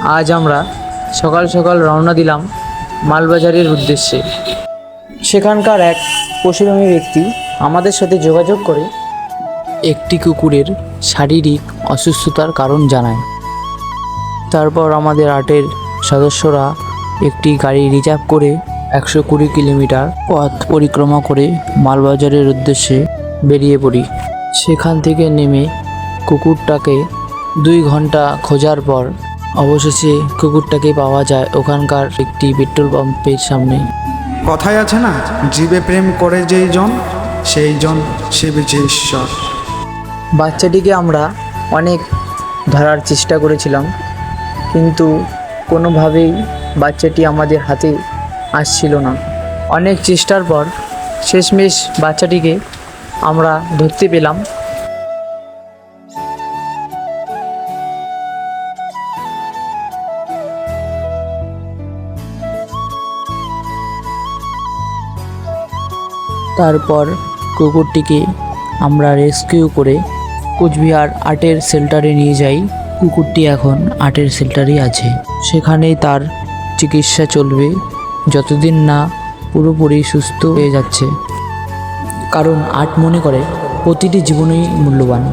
আজ আমরা সকাল সকাল রওনা দিলাম মালবাজারের উদ্দেশ্যে। সেখানকার এক পশুপ্রেমী ব্যক্তি আমাদের সাথে যোগাযোগ করে একটি কুকুরের শারীরিক অসুস্থতার কারণ জানায়। তারপর আমাদের আটের সদস্যরা একটি গাড়ি রিজার্ভ করে 120 কিলোমিটার পথ পরিক্রমা করে মালবাজারের উদ্দেশ্যে বেরিয়ে পড়ি। সেখান থেকে নেমে কুকুরটাকে 2 ঘন্টা খোঁজার পর অবশেষে কুকুরটাকে পাওয়া যায় ওখানকার একটি পেট্রোল পাম্পের সামনে। কথায় আছে না, জীবে প্রেম করে যেই জন সেই জন সেবিছে ঈশ্বর। বাচ্চাটিকে আমরা অনেক ধরার চেষ্টা করেছিলাম, কিন্তু কোনোভাবেই বাচ্চাটি আমাদের হাতে আসছিল না। অনেক চেষ্টার পর শেষমেশ বাচ্চাটিকে আমরা ধরতে পেলাম। তারপর কুকুরটিকে আমরা রেস্কিউ করে কোচবিহার আটের শেল্টারে নিয়ে যাই। কুকুরটি এখন আটের শেল্টারেই আছে, সেখানেই তার চিকিৎসা চলবে যতদিন না পুরোপুরি সুস্থ হয়ে যাচ্ছে, কারণ আট মনে করে প্রতিটি জীবনই মূল্যবান।